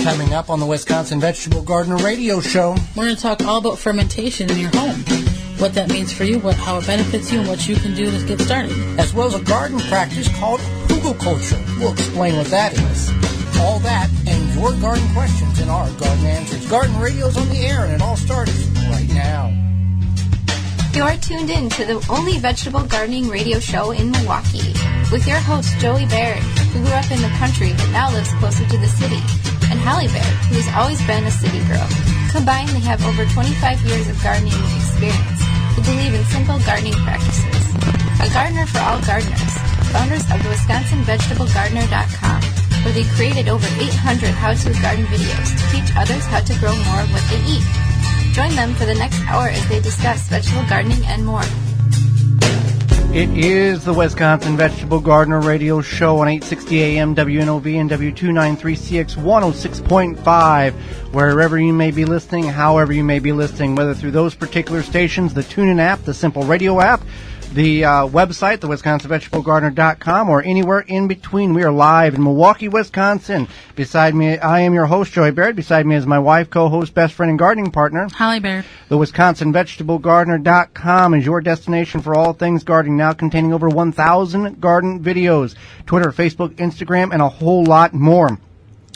Coming up on the Wisconsin Vegetable Gardener Radio Show, we're going to talk all about fermentation in your home, what that means for you, how it benefits you, and what you can do to get started. As well as a garden practice called Hugelkultur. We'll explain what that is. All that and your garden questions in our Garden Answers. Garden Radio's on the air, and it all starts right now. You're tuned in to the only vegetable gardening radio show in Milwaukee with your host, Joey Baird, who grew up in the country but now lives closer to the city, and Holly Baird, who has always been a city girl. Combined, they have over 25 years of gardening experience who believe in simple gardening practices. A gardener for all gardeners, founders of the WisconsinVegetableGardener.com, where they created over 800 how-to garden videos to teach others how to grow more of what they eat. Join them for the next hour as they discuss vegetable gardening and more. It is the Wisconsin Vegetable Gardener Radio Show on 860 AM WNOV and W293CX 106.5. Wherever you may be listening, however you may be listening, whether through those particular stations, the TuneIn app, the Simple Radio app, the website, the WisconsinVegetableGardener.com, or anywhere in between. We are live in Milwaukee, Wisconsin. Beside me, I am your host, Joey Baird. Beside me is my wife, co-host, best friend, and gardening partner, Holly Baird. The WisconsinVegetableGardener.com is your destination for all things gardening, now containing over 1,000 garden videos, Twitter, Facebook, Instagram, and a whole lot more.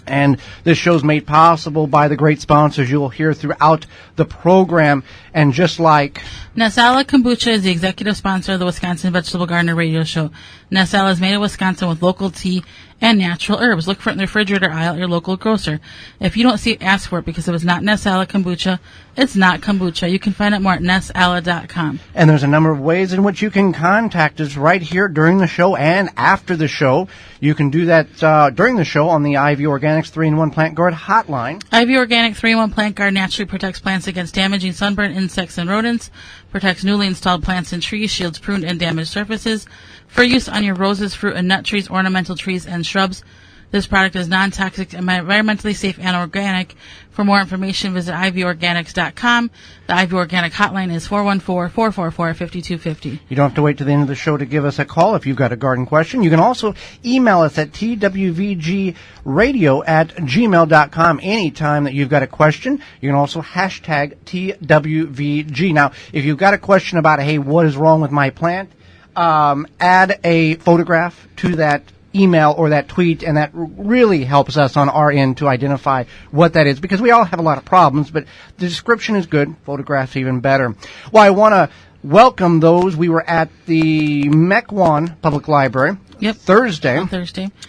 And this show's made possible by the great sponsors you will hear throughout the program. And just like Nasala Kombucha is the executive sponsor of the Wisconsin Vegetable Gardener Radio Show. Nasala is made in Wisconsin with local tea and natural herbs. Look for it in the refrigerator aisle at your local grocer. If you don't see it, ask for it, because if it's not Nasala Kombucha, it's not kombucha. You can find out more at nasala.com. And there's a number of ways in which you can contact us right here during the show and after the show. You can do that during the show on the Ivy Organics 3-in-1 Plant Guard hotline. Ivy Organic 3-in-1 Plant Guard naturally protects plants against damaging sunburn, insects, and rodents, protects newly installed plants and trees, shields pruned and damaged surfaces, for use on your roses, fruit, and nut trees, ornamental trees, and shrubs. This product is non-toxic and environmentally safe and organic. For more information, visit ivyorganics.com. The Ivy Organic hotline is 414-444-5250. You don't have to wait to the end of the show to give us a call if you've got a garden question. You can also email us at twvgradio@gmail.com anytime that you've got a question. You can also hashtag TWVG. Now, if you've got a question about, hey, what is wrong with my plant, add a photograph to that email or that tweet, and that really helps us on our end to identify what that is, because we all have a lot of problems, but the description is good, photographs even better. Well, I want to welcome those. We were at the Mequon Public Library Thursday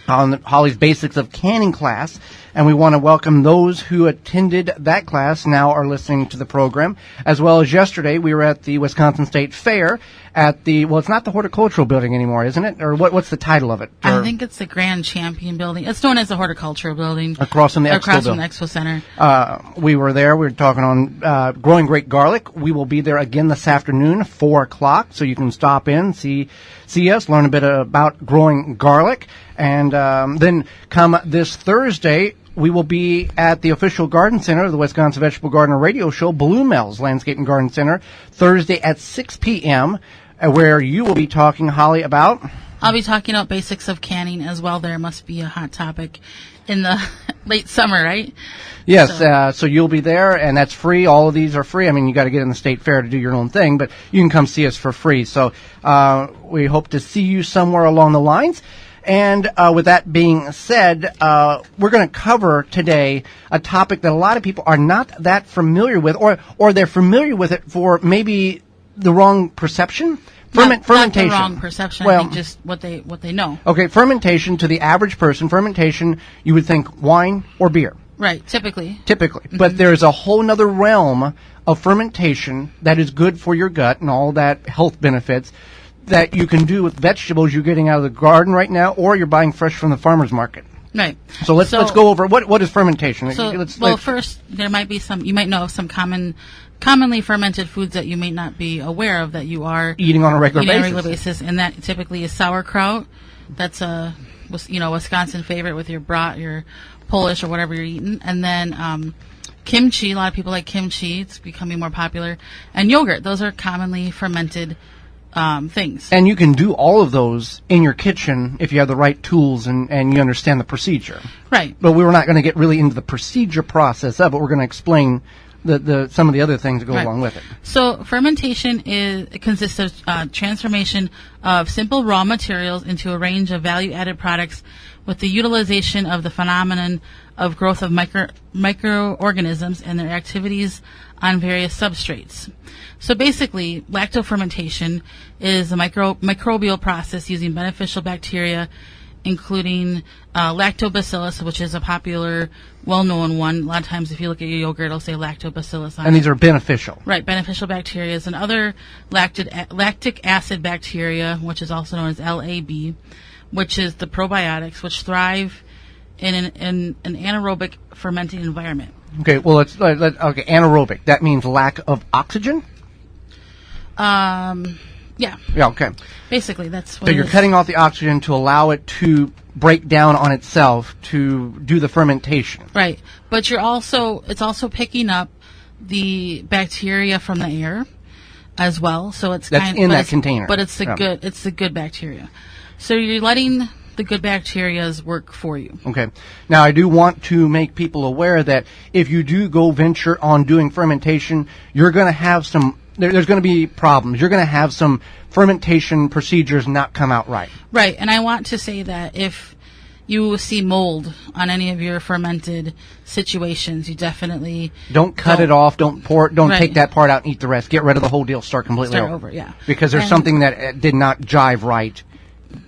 on Holly's Basics of Canning class, and we want to welcome those who attended that class, now are listening to the program, as well as yesterday we were at the Wisconsin State Fair at the, well, it's not the Horticultural Building anymore, isn't it? Or what's the title of it? I think it's the Grand Champion Building. It's known as the Horticultural Building. Across from the Expo Center. We were there. We were talking on growing great garlic. We will be there again this afternoon, 4 o'clock, so you can stop in, see us, learn a bit about growing garlic. And then come this Thursday, we will be at the official garden center of the Wisconsin Vegetable Gardener Radio Show, Blue Mel's Landscape and Garden Center, Thursday at 6 p.m., where you will be talking, Holly, about? I'll be talking about basics of canning as well. There must be a hot topic in the late summer, right? Yes, so you'll be there, and that's free. All of these are free. I mean, you got to get in the state fair to do your own thing, but you can come see us for free. So we hope to see you somewhere along the lines. And with that being said, we're going to cover today a topic that a lot of people are not that familiar with, or they're familiar with it for maybe the wrong perception. Fermentation. Not the wrong perception. Well, I think just what they know. Okay, fermentation to the average person. Fermentation, you would think wine or beer. Right, typically. Mm-hmm. But there's a whole nother realm of fermentation that is good for your gut and all that health benefits that you can do with vegetables you're getting out of the garden right now, or you're buying fresh from the farmer's market. Right. So let's go over what is fermentation. First, there might be some. You might know of some commonly fermented foods that you may not be aware of that you are eating on a regular basis, and that typically is sauerkraut. That's a Wisconsin favorite with your brat, your Polish, or whatever you're eating, and then kimchi. A lot of people like kimchi. It's becoming more popular, and yogurt. Those are commonly fermented things. And you can do all of those in your kitchen if you have the right tools and you understand the procedure. Right. But we were not going to get really into the procedure process of it. We're going to explain some of the other things that go along with it. So fermentation consists of transformation of simple raw materials into a range of value-added products with the utilization of the phenomenon of growth of microorganisms and their activities on various substrates. So basically, lactofermentation is a microbial process using beneficial bacteria, including lactobacillus, which is a popular, well-known one. A lot of times if you look at your yogurt, it'll say lactobacillus on it. And these are beneficial. Right, beneficial bacteria. And other lactic acid bacteria, which is also known as LAB, which is the probiotics, which thrive in an anaerobic fermenting environment. Okay, well, okay, anaerobic. That means lack of oxygen? Yeah. Yeah, okay. Basically, that's what So you're cutting off the oxygen to allow it to break down on itself to do the fermentation. Right. But it's also picking up the bacteria from the air as well. So it's That's in that container. But it's the good bacteria. So you're letting the good bacterias work for you. Okay. Now, I do want to make people aware that if you do go venture on doing fermentation, you're going to have there's going to be problems. You're going to have some fermentation procedures not come out right. Right. And I want to say that if you see mold on any of your fermented situations, you definitely don't cut it off. Don't pour it. Don't Right. take that part out and eat the rest. Get rid of the whole deal. Start completely over. Yeah. Because there's something that did not jive right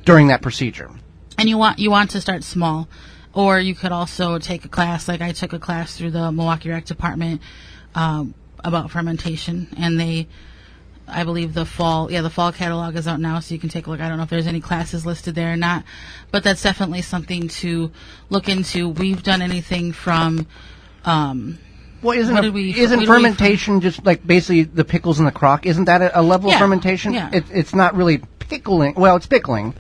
during that procedure. And you want to start small, or you could also take a class. Like I took a class through the Milwaukee Rec Department about fermentation, and I believe the fall catalog is out now, so you can take a look. I don't know if there's any classes listed there or not, but that's definitely something to look into. We've done anything from. Well, isn't fermentation just like basically the pickles in the crock? Isn't that a level of fermentation? Yeah. It's not really pickling. Well, it's pickling.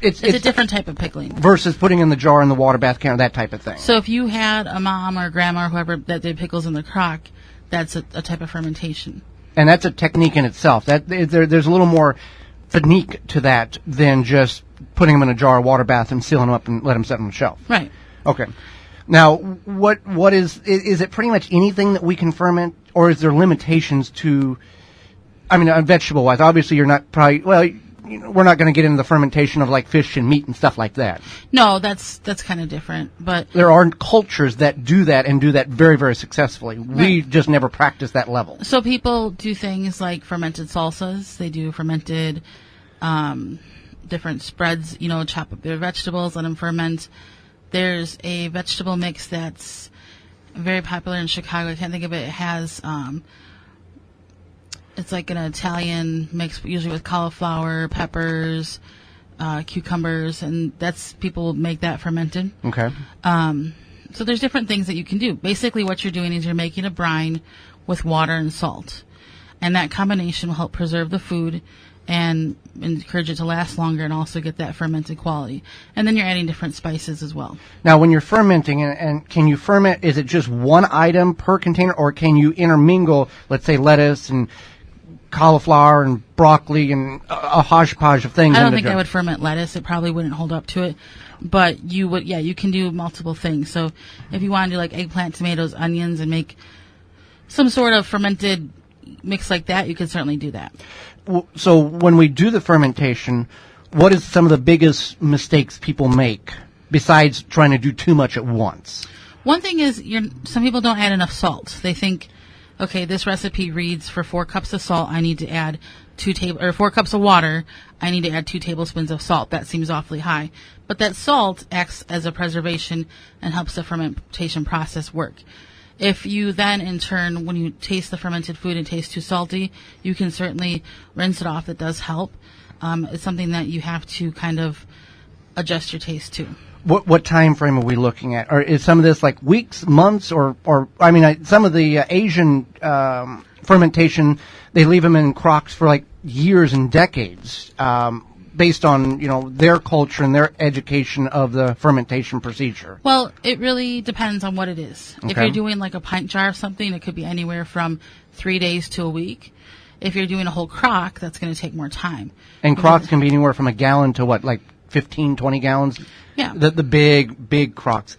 It's a different type of pickling. Versus putting in the jar in the water bath can, that type of thing. So if you had a mom or grandma or whoever that did pickles in the crock, that's a type of fermentation. And that's a technique in itself. There's a little more technique to that than just putting them in a jar, water bath, and sealing them up and let them sit on the shelf. Right. Okay. Now, what is it pretty much anything that we can ferment, or is there limitations to, I mean, vegetable-wise? Obviously, you're not probably, well, we're not going to get into the fermentation of like fish and meat and stuff like that. No, that's kind of different. But there are cultures that do that and do that very, very successfully. Right. We just never practice that level. So people do things like fermented salsas. They do fermented different spreads. Chop up their vegetables, let them ferment. There's a vegetable mix that's very popular in Chicago. I can't think of it. It has it's like an Italian mix, usually with cauliflower, peppers, cucumbers, and people make that fermented. Okay. So there's different things that you can do. Basically what you're doing is you're making a brine with water and salt. And that combination will help preserve the food and encourage it to last longer and also get that fermented quality. And then you're adding different spices as well. Now, when you're fermenting, and can you ferment, is it just one item per container, or can you intermingle, let's say, lettuce and cauliflower and broccoli and a hodgepodge of things? I don't think I would ferment lettuce. It probably wouldn't hold up to it. But you would, you can do multiple things. So if you want to do like eggplant, tomatoes, onions, and make some sort of fermented mix like that, you could certainly do that. So when we do the fermentation, what is some of the biggest mistakes people make besides trying to do too much at once? One thing is some people don't add enough salt. They think, okay, this recipe reads for 4 cups of salt, I need to add 4 cups of water, I need to add 2 tablespoons of salt. That seems awfully high. But that salt acts as a preservation and helps the fermentation process work. If you then, in turn, when you taste the fermented food and taste too salty, you can certainly rinse it off. That does help. It's something that you have to kind of adjust your taste to. What time frame are we looking at? Or is some of this like weeks, months, or I mean, some of the Asian fermentation, they leave them in crocks for like years and decades, based on their culture and their education of the fermentation procedure. Well, it really depends on what it is. Okay. If you're doing like a pint jar of something, it could be anywhere from 3 days to a week. If you're doing a whole crock, that's going to take more time. And crocks can be anywhere from a gallon to what, like 15, 20 gallons? Yeah. The big crocks.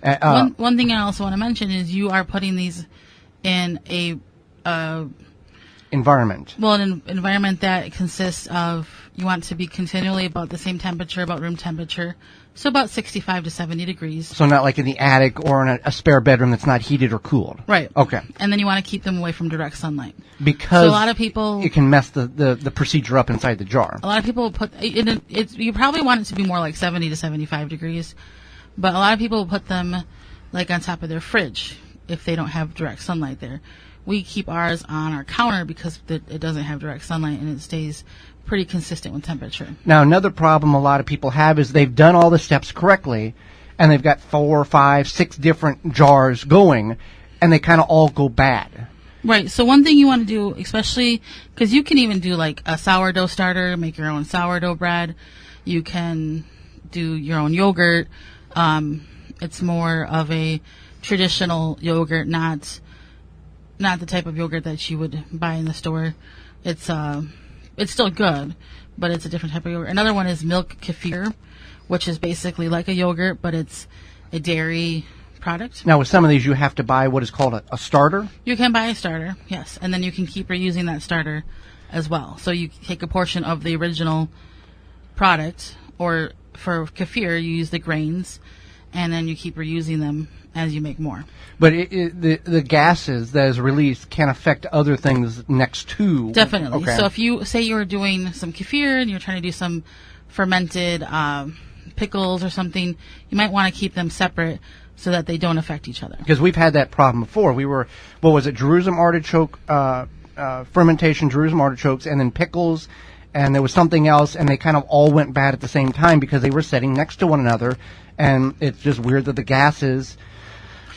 One thing I also want to mention is you are putting these in a environment. Well, an environment that consists of, you want to be continually about the same temperature, about room temperature, so about 65 to 70 degrees. So not like in the attic or in a spare bedroom that's not heated or cooled. Right. Okay. And then you want to keep them away from direct sunlight. Because so a lot of people, it can mess the procedure up inside the jar. A lot of people will put, you probably want it to be more like 70 to 75 degrees, but a lot of people will put them like on top of their fridge if they don't have direct sunlight there. We keep ours on our counter because it doesn't have direct sunlight and it stays pretty consistent with temperature. Now, another problem a lot of people have is they've done all the steps correctly, and they've got 4, 5, 6 different jars going, and they kind of all go bad. Right. So one thing you want to do, especially because you can even do like a sourdough starter, make your own sourdough bread. You can do your own yogurt. It's more of a traditional yogurt, not the type of yogurt that you would buy in the store. It's still good, but it's a different type of yogurt. Another one is milk kefir, which is basically like a yogurt, but it's a dairy product. Now, with some of these, you have to buy what is called a starter. You can buy a starter, yes, and then you can keep reusing that starter as well. So you take a portion of the original product, or for kefir, you use the grains, and then you keep reusing them as you make more. But the gases that is released can affect other things next to. Definitely. Okay. So if you say you're doing some kefir and you're trying to do some fermented pickles or something, you might want to keep them separate so that they don't affect each other. Because we've had that problem before. We were, what was it, Jerusalem artichoke, fermentation, Jerusalem artichokes, and then pickles, and there was something else, and they kind of all went bad at the same time because they were sitting next to one another, and it's just weird that the gases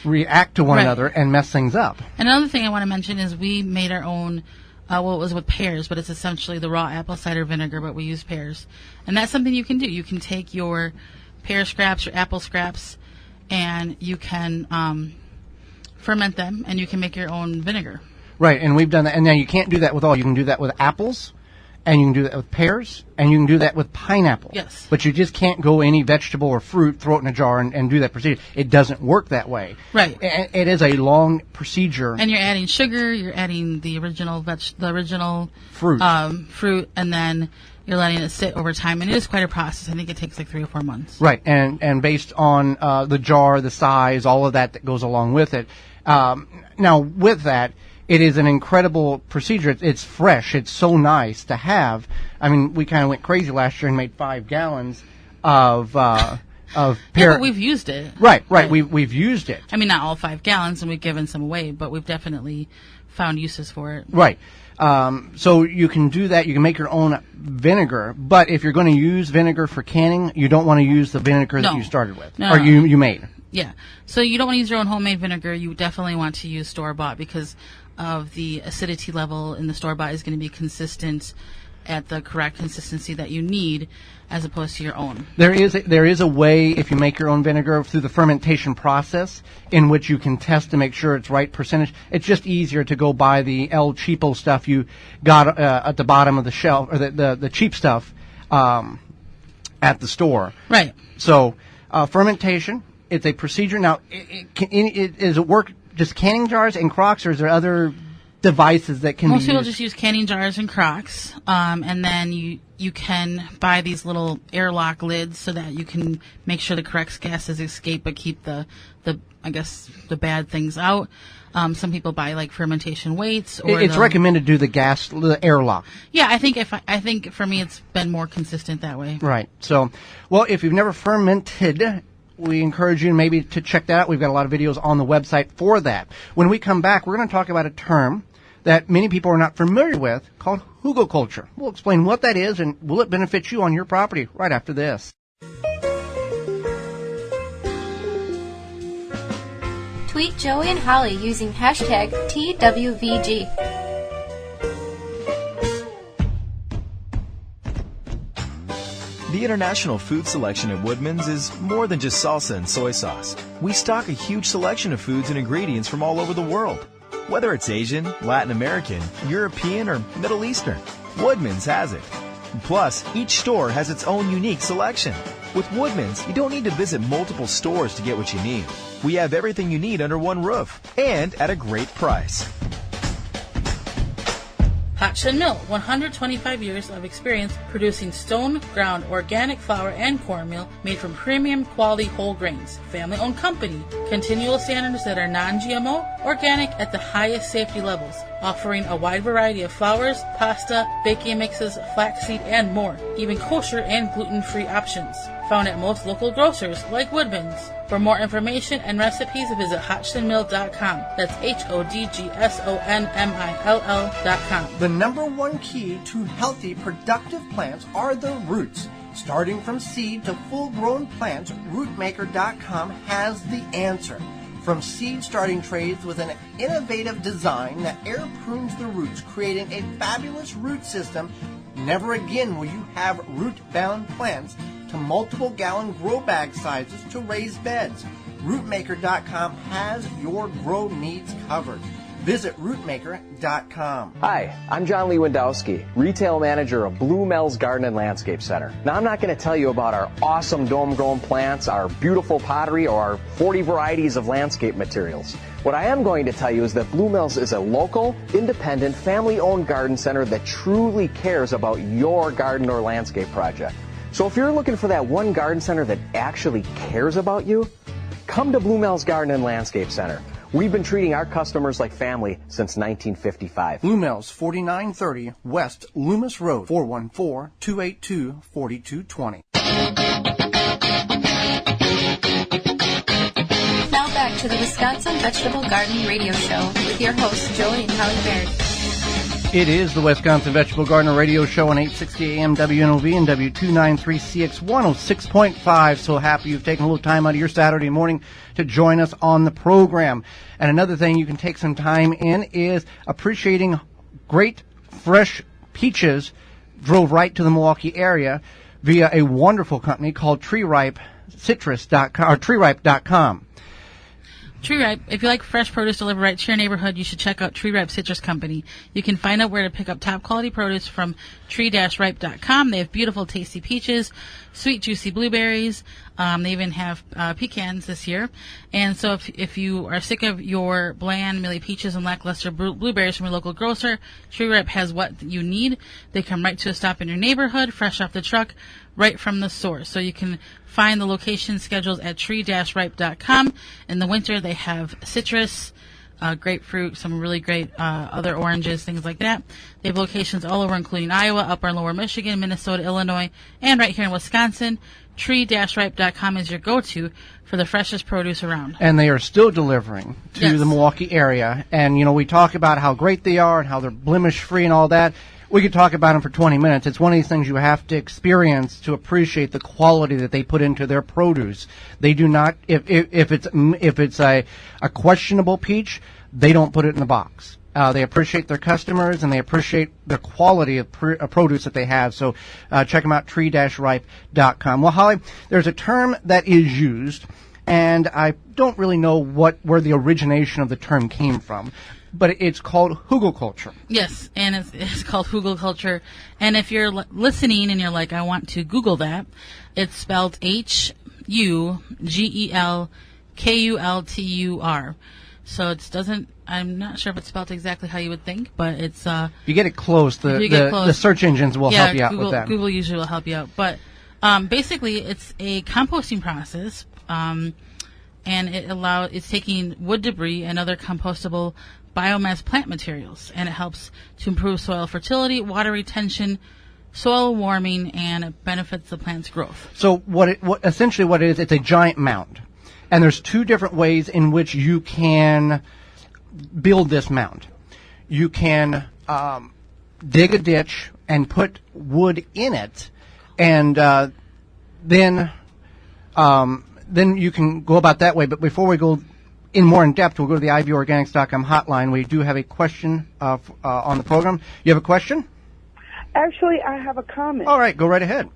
react to one another and mess things up. Another thing I want to mention is we made our own, well, it was with pears, but it's essentially the raw apple cider vinegar, but we use pears. And that's something you can do. You can take your pear scraps, your apple scraps, and you can ferment them, and you can make your own vinegar. Right, and we've done that. And now you can't do that with all. You can do that with apples, and you can do that with pears, and you can do that with pineapple. Yes. But you just can't go any vegetable or fruit, throw it in a jar, and do that procedure. It doesn't work that way. Right. It is a long procedure. And you're adding sugar, you're adding the original Fruit. fruit, and then you're letting it sit over time. And it is quite a process. I think it takes like 3 or 4 months. Right, and based on the jar, the size, all of that goes along with it. Now, with that, it is an incredible procedure. It's fresh. It's so nice to have. I mean, we kind of went crazy last year and made 5 gallons of pear. Yeah, but we've used it. Right. We've used it. I mean, not all 5 gallons, and we've given some away, but we've definitely found uses for it. Right. So you can do that. You can make your own vinegar, but if you're going to use vinegar for canning, you don't want to use the vinegar that you started with, or you made. Yeah. So you don't want to use your own homemade vinegar. You definitely want to use store-bought because of the acidity level in the store-bought is going to be consistent at the correct consistency that you need, as opposed to your own. There is a way, if you make your own vinegar through the fermentation process, in which you can test to make sure it's right percentage. It's just easier to go buy the El Cheapo stuff you got at the bottom of the shelf, or the cheap stuff at the store. Right. So fermentation, it's a procedure. Now, does it work just canning jars and crocks, or is there other devices that can be used? Most people just use canning jars and crocks, and then you can buy these little airlock lids so that you can make sure the correct gases escape but keep the bad things out. Some people buy like fermentation weights. Or it's recommended to do the airlock. Yeah, I think for me it's been more consistent that way. Right. So, well, if you've never fermented, we encourage you maybe to check that out. We've got a lot of videos on the website for that. When we come back, we're going to talk about a term that many people are not familiar with called Hugelkultur. We'll explain what that is and will it benefit you on your property right after this. Tweet Joey and Holly using hashtag TWVG. The international food selection at Woodman's is more than just salsa and soy sauce. We stock a huge selection of foods and ingredients from all over the world. Whether it's Asian, Latin American, European, or Middle Eastern, Woodman's has it. Plus, each store has its own unique selection. With Woodman's, you don't need to visit multiple stores to get what you need. We have everything you need under one roof and at a great price. Hodgson Mill, 125 years of experience producing stone-ground organic flour and cornmeal made from premium quality whole grains. Family-owned company. Continual standards that are non-GMO, organic at the highest safety levels. Offering a wide variety of flours, pasta, baking mixes, flaxseed, and more. Even kosher and gluten-free options. Found at most local grocers like Woodman's. For more information and recipes, visit HodgsonMill.com. That's HODGSONMILL.com. The number one key to healthy, productive plants are the roots. Starting from seed to full-grown plants, Rootmaker.com has the answer. From seed starting trays with an innovative design that air prunes the roots, creating a fabulous root system, never again will you have root-bound plants, to multiple gallon grow bag sizes to raised beds. Rootmaker.com has your grow needs covered. Visit rootmaker.com. Hi, I'm John Lewandowski, retail manager of Blue Mel's Garden and Landscape Center. Now, I'm not going to tell you about our awesome dome-grown plants, our beautiful pottery, or our 40 varieties of landscape materials. What I am going to tell you is that Blue Mel's is a local, independent, family-owned garden center that truly cares about your garden or landscape project. So if you're looking for that one garden center that actually cares about you, come to Blue Mel's Garden and Landscape Center. We've been treating our customers like family since 1955. Blue Mel's, 4930 West Loomis Road, 414-282-4220. Now back to the Wisconsin Vegetable Garden Radio Show with your hosts, Joey and Holly Baird. It is the Wisconsin Vegetable Gardener Radio Show on 860 AM WNOV and W293CX 106.5. So happy you've taken a little time out of your Saturday morning to join us on the program. And another thing you can take some time in is appreciating great fresh peaches. Drove right to the Milwaukee area via a wonderful company called TreeRipeCitrus.com. Tree Ripe, if you like fresh produce delivered right to your neighborhood, you should check out Tree Ripe Citrus Company. You can find out where to pick up top quality produce from tree-ripe.com. They have beautiful, tasty peaches, sweet, juicy blueberries. They even have pecans this year. And so if you are sick of your bland, mealy peaches and lackluster blueberries from your local grocer, Tree Ripe has what you need. They come right to a stop in your neighborhood, fresh off the truck, right from the source. So you can find the location schedules at tree-ripe.com. In the winter, they have citrus, grapefruit, some really great other oranges, things like that. They have locations all over, including Iowa, Upper and Lower Michigan, Minnesota, Illinois, and right here in Wisconsin. Tree-ripe.com is your go-to for the freshest produce around. And they are still delivering to the Milwaukee area. And, you know, we talk about how great they are and how they're blemish-free and all that. We could talk about them for 20 minutes. It's one of these things you have to experience to appreciate the quality that they put into their produce. They do not, if it's a questionable peach, they don't put it in the box. They appreciate their customers and they appreciate the quality of produce that they have. So check them out, tree-ripe.com. Well, Holly, there's a term that is used, and I don't really know where the origination of the term came from. But it's called Hugelkultur. Yes, and it's called Hugelkultur. And if you're listening and you're like, I want to Google that, it's spelled Hugelkultur. So it doesn't, I'm not sure if it's spelled exactly how you would think, but it's... you get it close. The search engines will help you out with that. Google usually will help you out. But basically, it's a composting process, and it's taking wood debris and other compostable biomass plant materials, and it helps to improve soil fertility, water retention, soil warming, and it benefits the plant's growth. So essentially what it is, it's a giant mound. And there's two different ways in which you can build this mound. You can dig a ditch and put wood in it, and then you can go about that way. But before we go more in depth, we'll go to the ivorganics.com hotline. We do have a question on the program. You have a question? Actually, I have a comment. All right, go right ahead.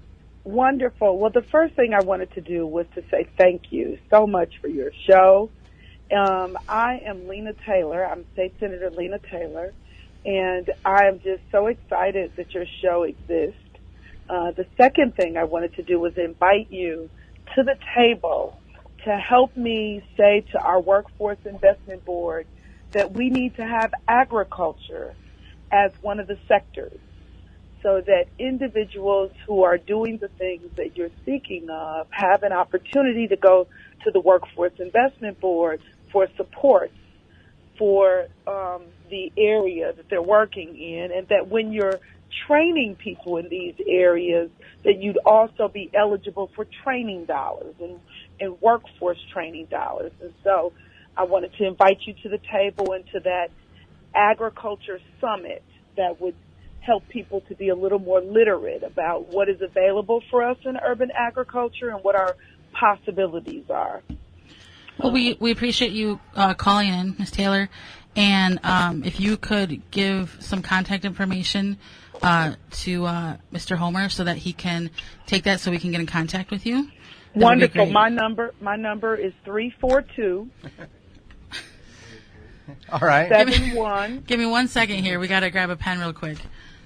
Wonderful. Well, the first thing I wanted to do was to say thank you so much for your show I am Lena Taylor. I'm State Senator Lena Taylor, and I am just so excited that your show exists. The second thing I wanted to do was invite you to the table to help me say to our Workforce Investment Board that we need to have agriculture as one of the sectors so that individuals who are doing the things that you're speaking of have an opportunity to go to the Workforce Investment Board for support for the area that they're working in, and that when you're training people in these areas, that you'd also be eligible for training dollars and workforce training dollars. And so I wanted to invite you to the table and to that agriculture summit that would help people to be a little more literate about what is available for us in urban agriculture and what our possibilities are. Well, we appreciate you calling in, Ms. Taylor. And if you could give some contact information to Mr. Homer so that he can take that so we can get in contact with you. Wonderful. My number is 342. All right. 71. Give me 1 second here. We got to grab a pen real quick.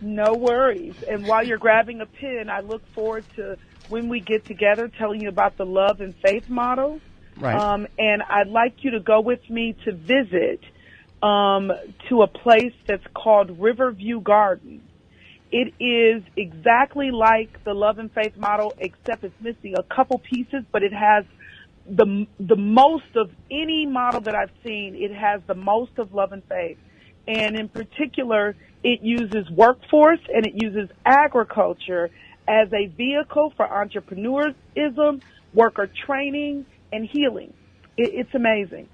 No worries. And while you're grabbing a pen, I look forward to when we get together telling you about the love and faith model. Right. And I'd like you to go with me to visit to a place that's called Riverview Garden. It is exactly like the love and faith model, except it's missing a couple pieces, but it has the most of any model that I've seen. It has the most of love and faith. And in particular, it uses workforce and it uses agriculture as a vehicle for entrepreneurism, worker training, and healing. It's amazing.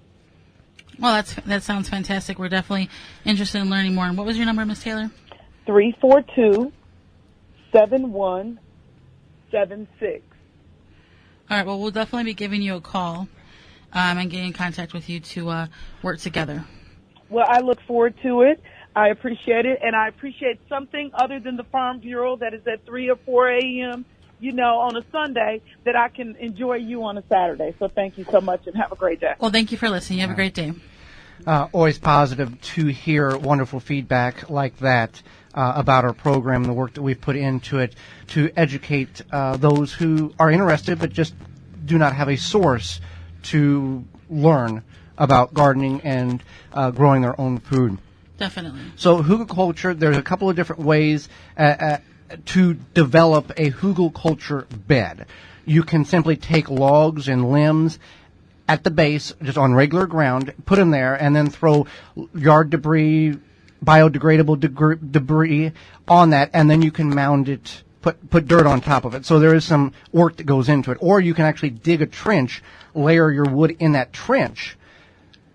Well, that sounds fantastic. We're definitely interested in learning more. And what was your number, Ms. Taylor? 342-7176. All right. Well, we'll definitely be giving you a call and getting in contact with you to work together. Well, I look forward to it. I appreciate it. And I appreciate something other than the Farm Bureau that is at 3 or 4 a.m., on a Sunday, that I can enjoy you on a Saturday. So thank you so much and have a great day. Well, thank you for listening. You have a great day. Always positive to hear wonderful feedback like that about our program and the work that we've put into it to educate those who are interested but just do not have a source to learn about gardening and growing their own food. Definitely. So Hugelkultur, there's a couple of different ways to develop a Hugelkultur bed. You can simply take logs and limbs at the base, just on regular ground, put them there, and then throw yard debris, biodegradable debris on that, and then you can mound it, put dirt on top of it. So there is some work that goes into it. Or you can actually dig a trench, layer your wood in that trench,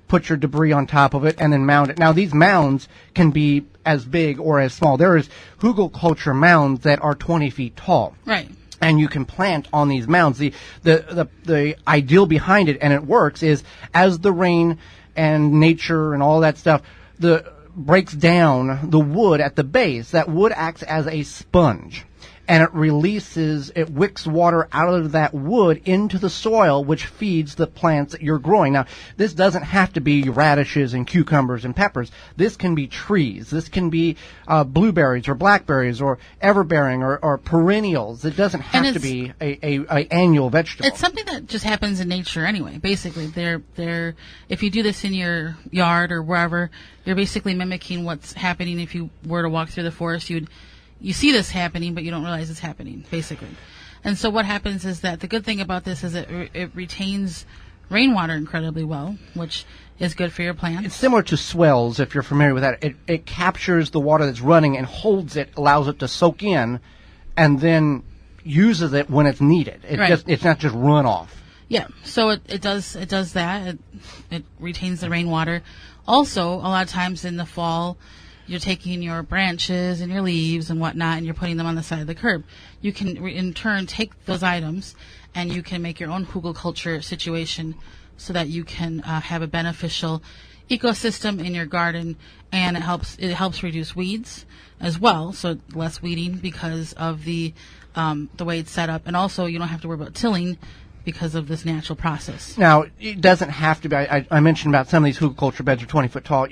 put your debris on top of it, and then mound it. Now, these mounds can be as big or as small. There is Hugelkultur mounds that are 20 feet tall. Right. And you can plant on these mounds. The ideal behind it, and it works, is as the rain and nature and all that stuff breaks down the wood at the base, that wood acts as a sponge. And it wicks water out of that wood into the soil, which feeds the plants that you're growing. Now, this doesn't have to be radishes and cucumbers and peppers. This can be trees. This can be blueberries or blackberries or everbearing or perennials. It doesn't have to be a annual vegetable. It's something that just happens in nature anyway. Basically, if you do this in your yard or wherever, you're basically mimicking what's happening. If you were to walk through the forest, you see this happening, but you don't realize it's happening, basically. And so what happens is that the good thing about this is it retains rainwater incredibly well, which is good for your plants. It's similar to swells, if you're familiar with that. It captures the water that's running and holds it, allows it to soak in, and then uses it when it's needed. It's not just runoff. Yeah, so it does that. It retains the rainwater. Also, a lot of times in the fall, you're taking your branches and your leaves and whatnot, and you're putting them on the side of the curb. You can, in turn, take those items, and you can make your own Hugelkultur situation so that you can have a beneficial ecosystem in your garden, and it helps reduce weeds as well, so less weeding because of the way it's set up. And also, you don't have to worry about tilling because of this natural process. Now, it doesn't have to be. I mentioned about some of these Hugelkultur beds are 20 foot tall.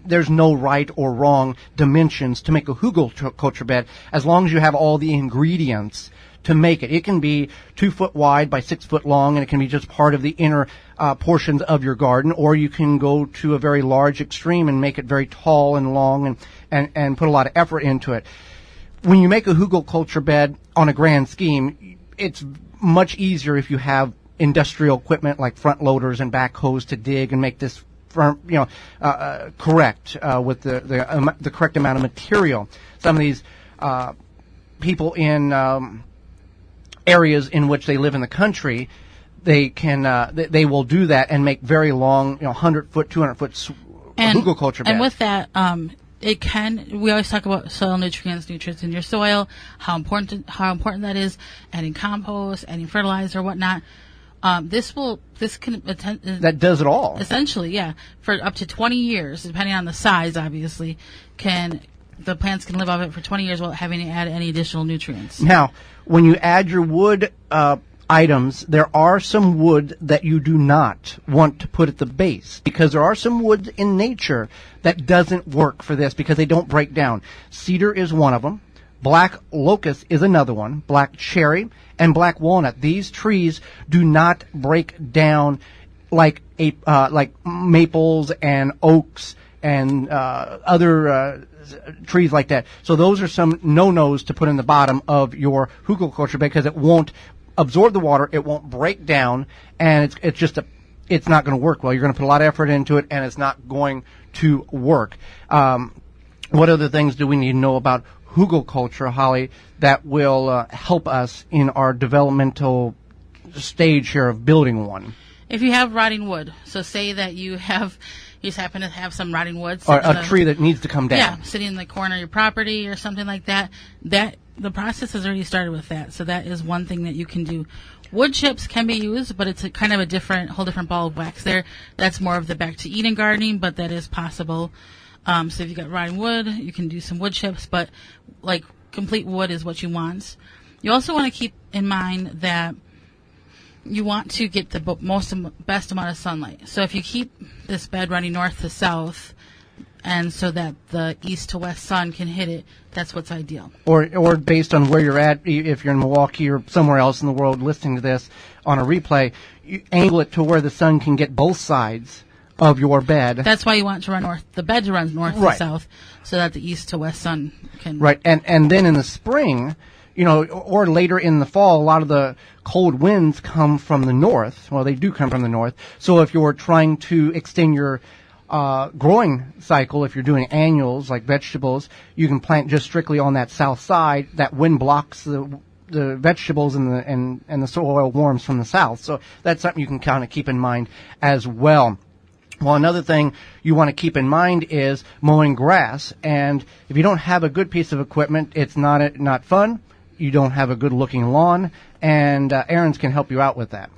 There's no right or wrong dimensions to make a Hugelkultur bed as long as you have all the ingredients to make it. It can be 2 foot wide by 6 foot long, and it can be just part of the inner portions of your garden, or you can go to a very large extreme and make it very tall and long and put a lot of effort into it. When you make a Hugelkultur bed on a grand scheme, it's much easier if you have industrial equipment like front loaders and backhoes to dig and make this firm, correct with the correct amount of material. Some of these people in areas in which they live in the country, they will do that and make very long, 100-foot, 200-foot Hugelkultur beds. And with that, we always talk about soil nutrients in your soil, how important that is, adding compost, adding fertilizer, whatnot. That does it all. Essentially, yeah. For up to 20 years, depending on the size, obviously, the plants can live off it for 20 years without having to add any additional nutrients. Now, when you add your wood items, there are some wood that you do not want to put at the base, because there are some woods in nature that doesn't work for this because they don't break down. Cedar is one of them. Black locust is another one. Black cherry and black walnut. These trees do not break down like maples and oaks and other trees like that. So those are some no-nos to put in the bottom of your Hugelkultur because it won't absorb the water, it won't break down, and it's not going to work well. You're going to put a lot of effort into it, and it's not going to work. What other things do we need to know about Hugelkultur, Holly, that will help us in our developmental stage here of building one? If you have rotting wood, so say that you just happen to have some rotting wood. Or a tree that needs to come down. Yeah, sitting in the corner of your property or something like that. The process has already started with that. So that is one thing that you can do. Wood chips can be used, but it's a kind of whole different ball of wax there. That's more of the back to Eden gardening, but that is possible. So if you've got rotting wood, you can do some wood chips, but like complete wood is what you want. You also want to keep in mind that you want to get the best amount of sunlight. So if you keep this bed running north to south, and so that the east to west sun can hit it, that's what's ideal. Or based on where you're at, if you're in Milwaukee or somewhere else in the world listening to this on a replay, you angle it to where the sun can get both sides of your bed. That's why you want to run the bed to run north to south, so that the east to west sun can... Right, and then in the spring, or later in the fall, a lot of the cold winds come from the north. Well, they do come from the north. So if you're trying to extend your growing cycle, if you're doing annuals like vegetables, you can plant just strictly on that south side. That wind blocks the vegetables and the soil warms from the south. So that's something you can kind of keep in mind as well. Well, another thing you want to keep in mind is mowing grass. And if you don't have a good piece of equipment, it's not fun. You don't have a good-looking lawn, and Aaron's can help you out with that.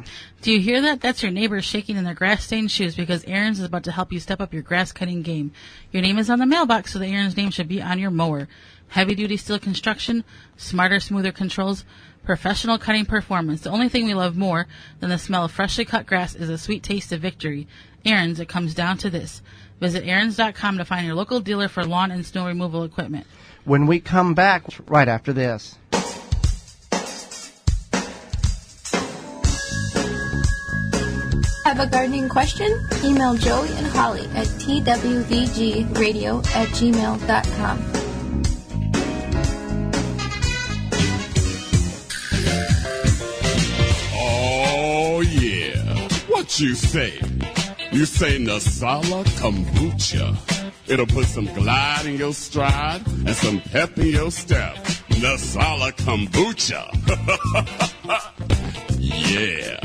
Do you hear that? That's your neighbor shaking in their grass-stained shoes because Aaron's is about to help you step up your grass-cutting game. Your name is on the mailbox, so that Aaron's name should be on your mower. Heavy-duty steel construction, smarter, smoother controls, professional cutting performance. The only thing we love more than the smell of freshly cut grass is a sweet taste of victory. Aaron's, it comes down to this. Visit Aaron's.com to find your local dealer for lawn and snow removal equipment. When we come back, right after this. Have a gardening question? Email Joey and Holly at twvgradio@gmail.com. Oh, yeah. What you say? You say Nasala Kombucha. It'll put some glide in your stride and some pep in your step. Nasala Kombucha. Yeah.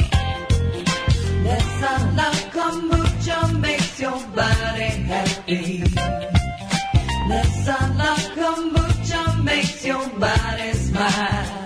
Nasala Kombucha makes your body happy. Nasala Kombucha makes your body smile.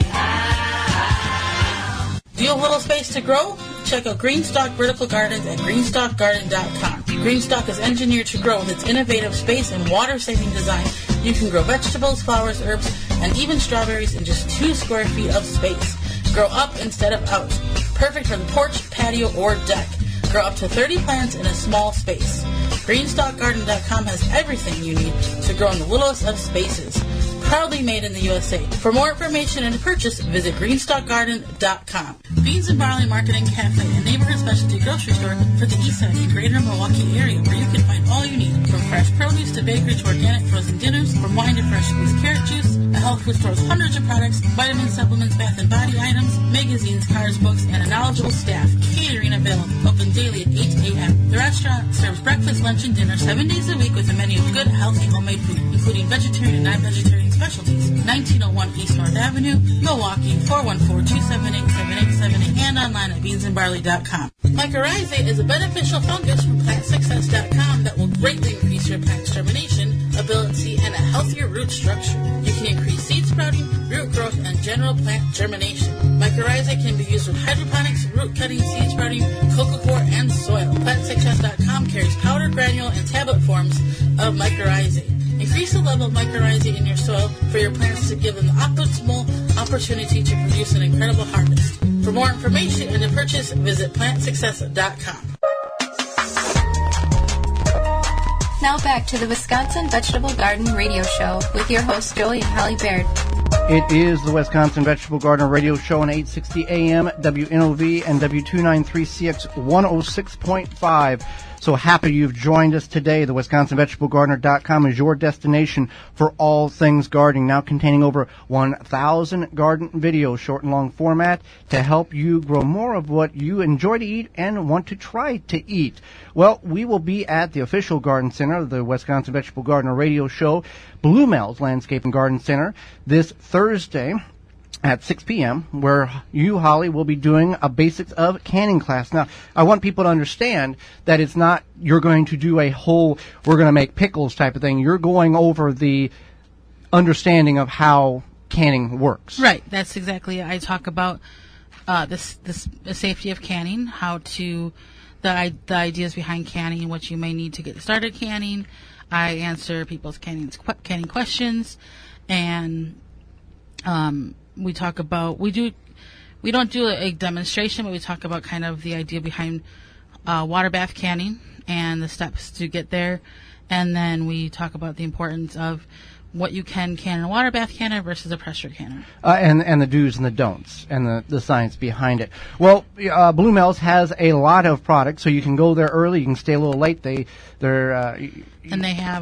Do you have a little space to grow? Check out Greenstock Vertical Gardens at greenstockgarden.com. Greenstock is engineered to grow with its innovative space and water-saving design. You can grow vegetables, flowers, herbs, and even strawberries in just 2 square feet of space. Grow up instead of out. Perfect for the porch, patio, or deck. Grow up to 30 plants in a small space. GreenStalkGarden.com has everything you need to grow in the littlest of spaces. Proudly made in the USA. For more information and to purchase, visit GreenStalkGarden.com. Beans and Barley Market and Cafe, a neighborhood specialty grocery store for the East Side and Greater Milwaukee area, where you can find all you need, from fresh produce to bakery to organic frozen dinners, from wine to fresh squeezed carrot juice. A health food store with hundreds of products, vitamins, supplements, bath and body items, magazines, cars, books, and a knowledgeable staff. Catering available, open daily at 8 a.m. The restaurant serves breakfast, lunch, and dinner 7 days a week with a menu of good, healthy, homemade food, including vegetarian and non-vegetarian specialties. 1901 East North Avenue, Milwaukee, 414-278-7878, and online at beansandbarley.com. Mycorrhizae is a beneficial fungus from PlantSuccess.com that will greatly increase your plant's germination ability and a healthier root structure. You can increase seed sprouting, root growth, and general plant germination. Mycorrhizae can be used with hydroponics, root cutting, seed sprouting, coco coir, and soil. PlantSuccess.com carries powder, granule, and tablet forms of mycorrhizae. Increase the level of mycorrhizae in your soil for your plants to give them the optimal opportunity to produce an incredible harvest. For more information and to purchase, visit PlantSuccess.com. Now back to the Wisconsin Vegetable Garden Radio Show with your hosts Joey and Holly Baird. It is the Wisconsin Vegetable Garden Radio Show on 860 AM, WNOV, and W293CX 106.5. So happy you've joined us today. The WisconsinVegetableGardener.com is your destination for all things gardening, now containing over 1,000 garden videos, short and long format, to help you grow more of what you enjoy to eat and want to try to eat. Well, we will be at the official garden center of the Wisconsin Vegetable Gardener Radio Show, Blue Mel's Landscape and Garden Center, this Thursday at 6 p.m., where you, Holly, will be doing a basics of canning class. Now, I want people to understand that it's not you're going to do a whole, we're going to make pickles type of thing. You're going over the understanding of how canning works. Right. That's exactly it. I talk about the safety of canning, how to, the ideas behind canning, what you may need to get started canning. I answer people's canning questions, and we talk about, we don't do a demonstration, but we talk about kind of the idea behind water bath canning and the steps to get there. And then we talk about the importance of what you can can in a water bath canner versus a pressure canner. And the do's and the don'ts and the science behind it. Well, Blue Mel's has a lot of products, so you can go there early, you can stay a little late. They have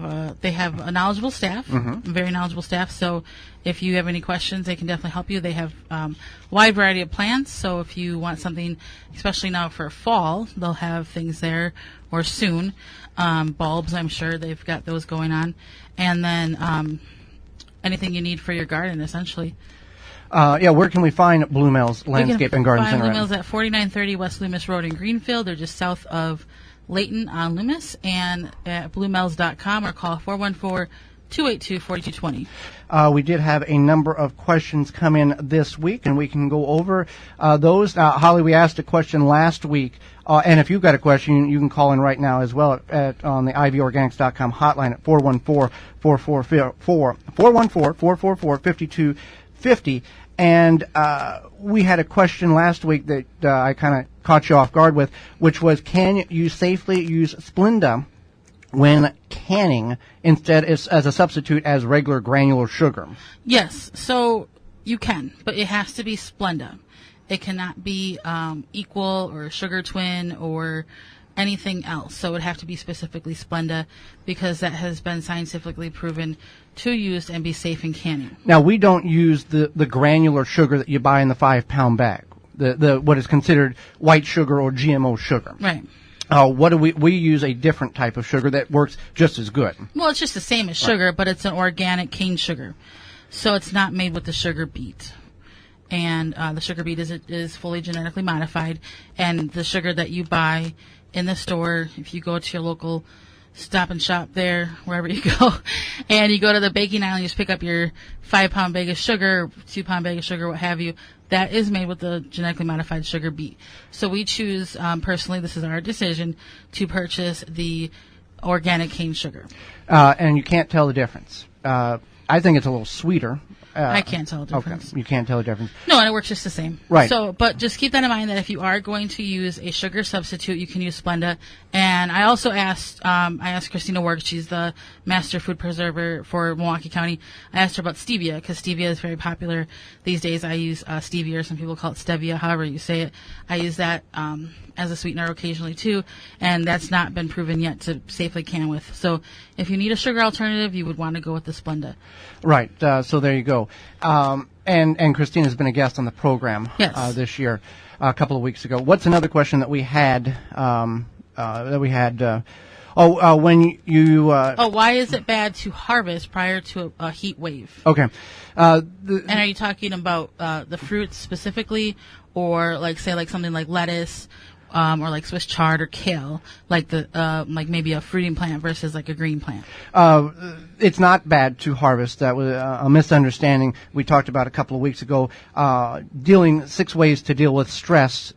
a knowledgeable staff, very knowledgeable staff. So if you have any questions, they can definitely help you. They have a wide variety of plants. So if you want something, especially now for fall, they'll have things there, or soon. Bulbs, I'm sure they've got those going on. And then anything you need for your garden, essentially. Where can we find Blue Mel's Landscape and Garden Center? Blue Mel's at 4930 West Loomis Road in Greenfield. They're just south of Layton on Loomis, and at bluemels.com, or call 414-282-4220. We did have a number of questions come in this week, and we can go over those. Holly, we asked a question last week, and if you've got a question, you can call in right now as well on the ivorganics.com hotline at 414-444-5250. And we had a question last week that I kind of caught you off guard with, which was, can you safely use Splenda when canning instead as a substitute as regular granular sugar? Yes, so you can, but it has to be Splenda. It cannot be Equal or Sugar Twin or anything else. So it would have to be specifically Splenda, because that has been scientifically proven to use and be safe in canning. Now, we don't use the granular sugar that you buy in the 5-pound bag, the what is considered white sugar or GMO sugar. Right. What do we use a different type of sugar that works just as good. Well, it's just the same as sugar, but it's an organic cane sugar. So it's not made with the sugar beet. And the sugar beet is fully genetically modified. And the sugar that you buy in the store, if you go to your local Stop and Shop there, wherever you go, and you go to the baking aisle and you just pick up your 5-pound bag of sugar, 2-pound bag of sugar, what have you, that is made with the genetically modified sugar beet. So we choose, personally, this is our decision, to purchase the organic cane sugar. And you can't tell the difference. I think it's a little sweeter. I can't tell the difference. Okay, you can't tell the difference. No, and it works just the same. Right. So, but just keep that in mind that if you are going to use a sugar substitute, you can use Splenda. And I also asked Christina Work, she's the master food preserver for Milwaukee County. I asked her about stevia because stevia is very popular these days. I use stevia, or some people call it stevia, however you say it. I use that as a sweetener occasionally too, and that's not been proven yet to safely can with. So if you need a sugar alternative, you would want to go with the Splenda. Right. So there you go. And Christina's been a guest on the program this year, a couple of weeks ago. What's another question that we had? When you why is it bad to harvest prior to a heat wave? Okay. And are you talking about the fruits specifically, or like something like lettuce, or like Swiss chard or kale, like maybe a fruiting plant versus like a green plant? It's not bad to harvest. That was a misunderstanding we talked about a couple of weeks ago. 6 ways to deal with stress,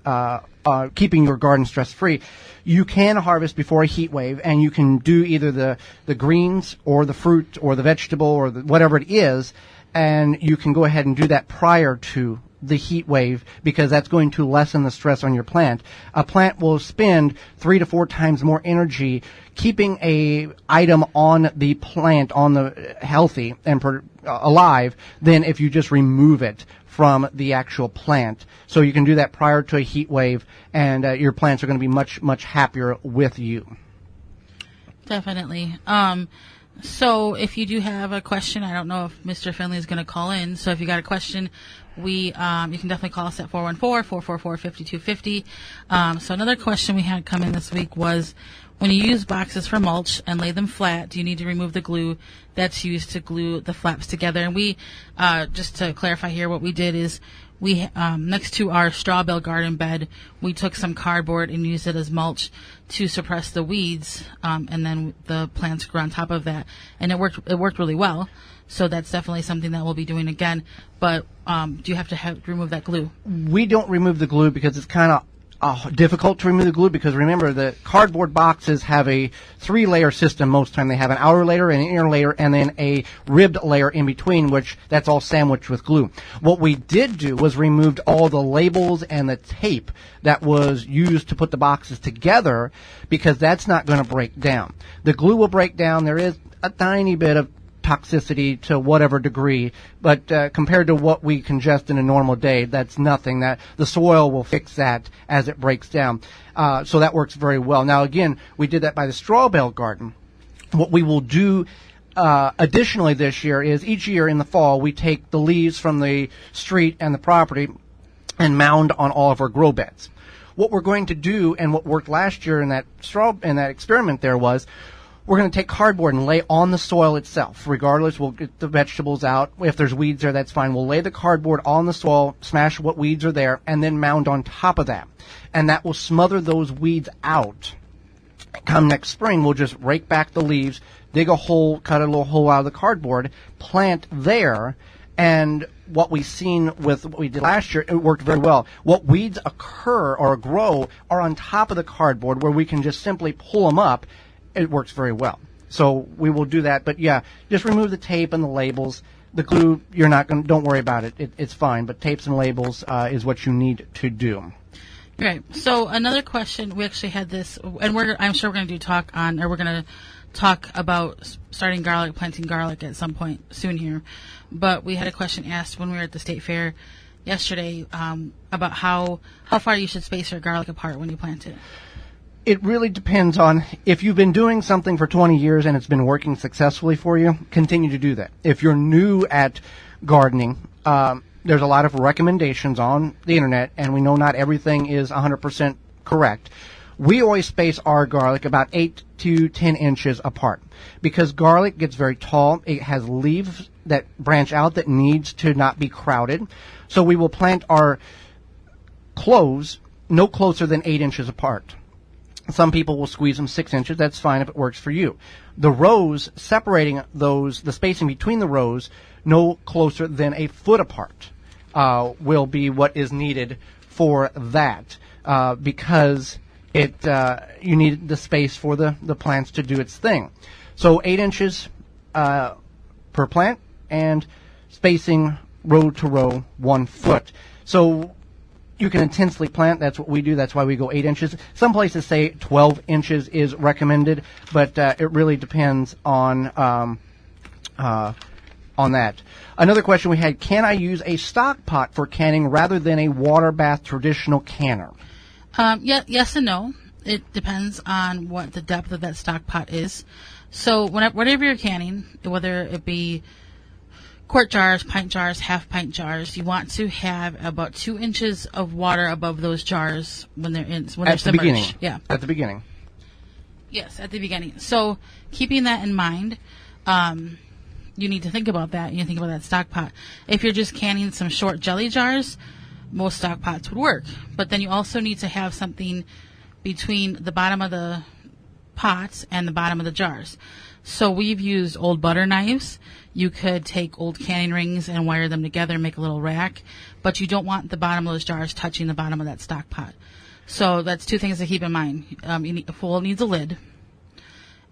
keeping your garden stress free. You can harvest before a heat wave, and you can do either the greens or the fruit or the vegetable or whatever it is, and you can go ahead and do that prior to the heat wave, because that's going to lessen the stress on your plant. A plant will spend 3 to 4 times more energy keeping a item on the plant healthy and alive than if you just remove it from the actual plant. So you can do that prior to a heat wave, and your plants are going to be much, much happier with you. Definitely. So if you do have a question, I don't know if Mr. Finley is going to call in. So if you got a question, you can definitely call us at 414-444-5250. So another question we had come in this week was, when you use boxes for mulch and lay them flat, do you need to remove the glue that's used to glue the flaps together? And we, just to clarify here, what we did is we, next to our straw bale garden bed, we took some cardboard and used it as mulch to suppress the weeds, and then the plants grew on top of that, and it worked really well. So that's definitely something that we'll be doing again. But do you have to remove that glue? We don't remove the glue because it's kind of difficult to remove the glue, because remember, the cardboard boxes have a 3-layer system most time. They have an outer layer, an inner layer, and then a ribbed layer in between, which that's all sandwiched with glue. What we did do was removed all the labels and the tape that was used to put the boxes together, because that's not going to break down. The glue will break down. There is a tiny bit of toxicity to whatever degree, but compared to what we congest in a normal day, that's nothing. That the soil will fix that as it breaks down. So that works very well. Now again, we did that by the straw bale garden. What we will do additionally this year is, each year in the fall, we take the leaves from the street and the property and mound on all of our grow beds. What we're going to do, and what worked last year in that experiment there, was we're going to take cardboard and lay on the soil itself. Regardless, we'll get the vegetables out. If there's weeds there, that's fine. We'll lay the cardboard on the soil, smash what weeds are there, and then mound on top of that. And that will smother those weeds out. Come next spring, we'll just rake back the leaves, dig a hole, cut a little hole out of the cardboard, plant there, and what we've seen with what we did last year, it worked very well. What weeds occur or grow are on top of the cardboard, where we can just simply pull them up. It works very well. So we will do that. But yeah, just remove the tape and the labels. The glue, don't worry about it. It's fine. But tapes and labels is what you need to do. Right. So another question, we actually had this, and I'm sure we're going to talk about starting garlic, planting garlic at some point soon here. But we had a question asked when we were at the state fair yesterday about how far you should space your garlic apart when you plant it. It really depends on, if you've been doing something for 20 years and it's been working successfully for you, continue to do that. If you're new at gardening, there's a lot of recommendations on the internet, and we know not everything is 100% correct. We always space our garlic about 8 to 10 inches apart, because garlic gets very tall. It has leaves that branch out that needs to not be crowded. So we will plant our cloves no closer than 8 inches apart. Some people will squeeze them 6 inches. That's fine if it works for you. The rows, separating those, the spacing between the rows, no closer than a foot apart, will be what is needed for that, because you need the space for the plants to do its thing. So 8 inches per plant, and spacing row to row 1 foot. So you can intensely plant. That's what we do. That's why we go 8 inches. Some places say 12 inches is recommended, but it really depends on that. Another question we had, can I use a stock pot for canning rather than a water bath traditional canner? Yes and no. It depends on what the depth of that stock pot is. So whatever you're canning, whether it be quart jars, pint jars, half pint jars, you want to have about 2 inches of water above those jars when they're At the beginning. Yeah. At the beginning. Yes, at the beginning. So keeping that in mind, you need to think about that. You think about that stock pot. If you're just canning some short jelly jars, most stock pots would work. But then you also need to have something between the bottom of the pots and the bottom of the jars. So we've used old butter knives. You could take old canning rings and wire them together and make a little rack, but you don't want the bottom of those jars touching the bottom of that stock pot. So that's 2 things to keep in mind. A bowl needs a lid,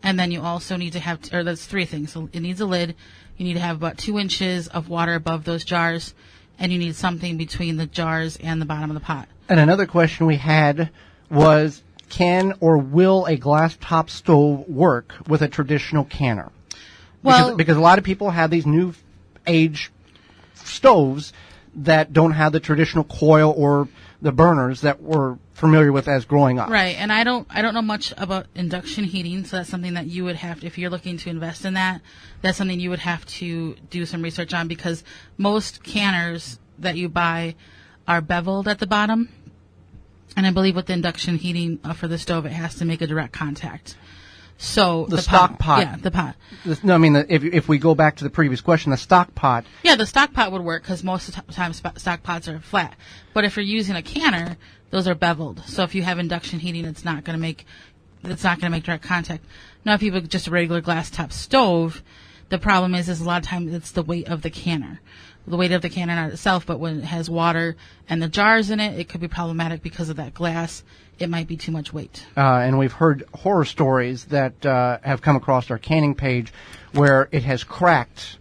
and then you also need to have, or that's 3 things. So it needs a lid. You need to have about 2 inches of water above those jars, and you need something between the jars and the bottom of the pot. And another question we had was, can or will a glass top stove work with a traditional canner? Well, because a lot of people have these new age stoves that don't have the traditional coil or the burners that we're familiar with as growing up. Right, and I don't know much about induction heating, so that's something that you would have to, if you're looking to invest in that, that's something you would have to do some research on, because most canners that you buy are beveled at the bottom, and I believe with the induction heating for the stove, it has to make a direct contact. So the stock pot. Yeah, the pot. No, I mean, if we go back to the previous question, the stock pot. Yeah, the stock pot would work because most of the time stock pots are flat. But if you're using a canner, those are beveled. So if you have induction heating, it's not going to make direct contact. Now, if you have just a regular glass top stove, the problem is a lot of times it's the weight of the canner. The weight of the canner not itself, but when it has water and the jars in it, it could be problematic because of that glass. It might be too much weight. And we've heard horror stories that have come across our canning page where it has cracked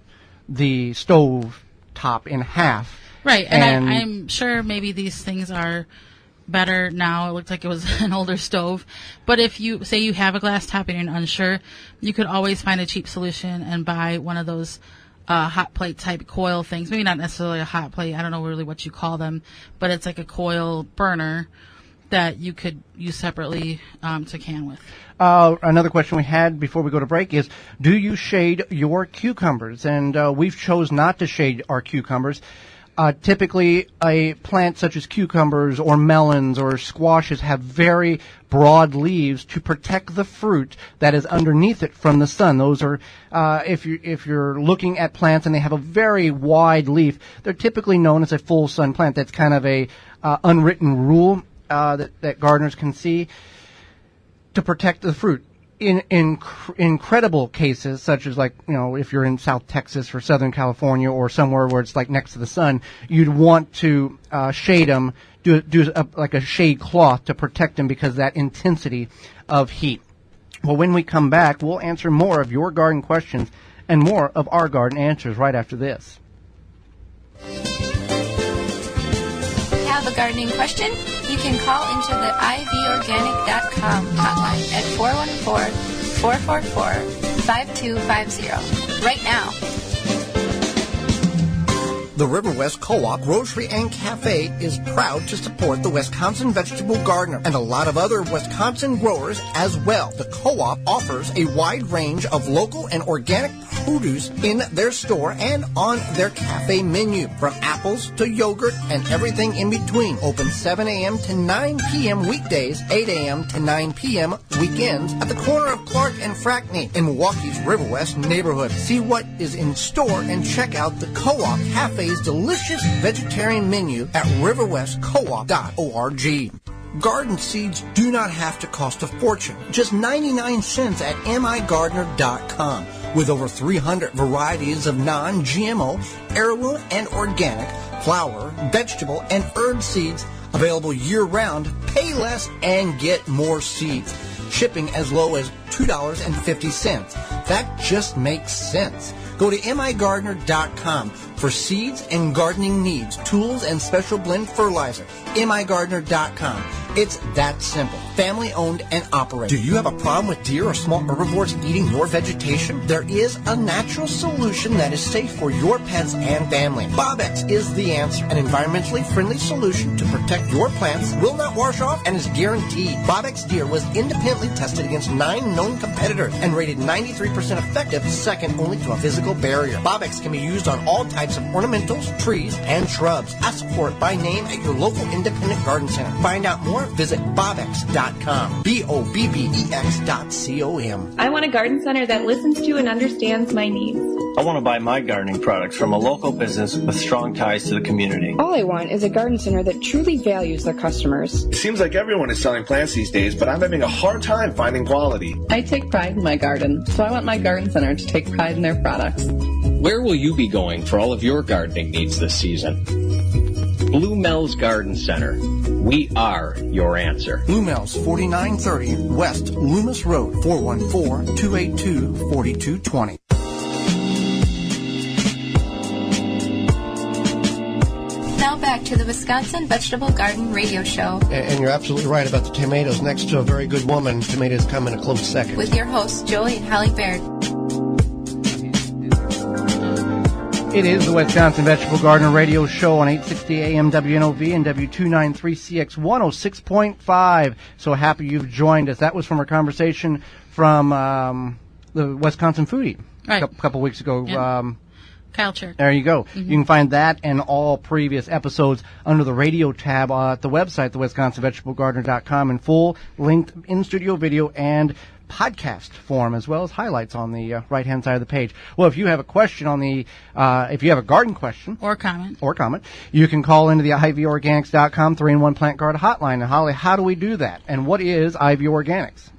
the stove top in half. Right, and I'm sure maybe these things are better now. It looks like it was an older stove. But if you say you have a glass top and you're unsure, you could always find a cheap solution and buy one of those hot plate type coil things. Maybe not necessarily a hot plate. I don't know really what you call them, but it's like a coil burner that you could use separately to can with. Another question we had before we go to break is, do you shade your cucumbers? And we've chose not to shade our cucumbers. Typically, a plant such as cucumbers or melons or squashes have very broad leaves to protect the fruit that is underneath it from the sun. Those are, if you're looking at plants and they have a very wide leaf, they're typically known as a full sun plant. That's kind of a unwritten rule that gardeners can see to protect the fruit. In incredible cases, such as if you're in South Texas or Southern California or somewhere where it's like next to the sun, you'd want to shade them, do like a shade cloth to protect them because of that intensity of heat. Well, when we come back, we'll answer more of your garden questions and more of our garden answers right after this. Have a gardening question? You can call into the ivorganic.com hotline at 414-444-5250 right now. The River West Co-op Grocery and Cafe is proud to support the Wisconsin Vegetable Gardener and a lot of other Wisconsin growers as well. The co-op offers a wide range of local and organic produce in their store and on their cafe menu, from apples to yogurt and everything in between. Open 7 a.m. to 9 p.m. weekdays, 8 a.m. to 9 p.m. weekends at the corner of Clark and Frackney in Milwaukee's River West neighborhood. See what is in store and check out the Co-op Cafe's delicious vegetarian menu at riverwestcoop.org. Garden seeds do not have to cost a fortune. Just 99 cents at migardener.com. With over 300 varieties of non-GMO, heirloom, and organic flower, vegetable, and herb seeds available year-round, pay less and get more seeds. Shipping as low as $2.50. That just makes sense. Go to migardener.com. For seeds and gardening needs, tools, and special blend fertilizer, migardener.com. It's that simple. Family owned and operated. Do you have a problem with deer or small herbivores eating your vegetation? There is a natural solution that is safe for your pets and family. Bobex is the answer. An environmentally friendly solution to protect your plants, will not wash off, and is guaranteed. Bobex Deer was independently tested against 9 known competitors and rated 93% effective, second only to a physical barrier. Bobex can be used on all types of ornamentals, trees, and shrubs. Ask for it by name at your local independent garden center. Find out more, visit Bobex.com. BOBBEX.com. I want a garden center that listens to and understands my needs. I want to buy my gardening products from a local business with strong ties to the community. All I want is a garden center that truly values their customers. It seems like everyone is selling plants these days, but I'm having a hard time finding quality. I take pride in my garden, so I want my garden center to take pride in their products. Where will you be going for all of your gardening needs this season? Blue Mel's Garden Center. We are your answer. Blue Mel's, 4930 West Loomis Road, 414-282-4220. Now back to the Wisconsin Vegetable Garden Radio Show. And you're absolutely right about the tomatoes. Next to a very good woman, tomatoes come in a close second. With your hosts, Joey and Hallie Baird. It is the Wisconsin Vegetable Garden Radio Show on 860 AM WNOV and W293CX 106.5. So happy you've joined us. That was from our conversation from the Wisconsin Foodie a couple weeks ago. Yeah. Kyle Church. There you go. Mm-hmm. You can find that and all previous episodes under the radio tab at the website, thewisconsinvegetablegardener.com, in full linked in-studio video and podcast form, as well as highlights on the right-hand side of the page. Well, if you have a question on the, if you have a garden question or comment, you can call into the ivorganics.com 3-in-1 Plant Guard hotline. And Holly, how do we do that? And what is IV Organics?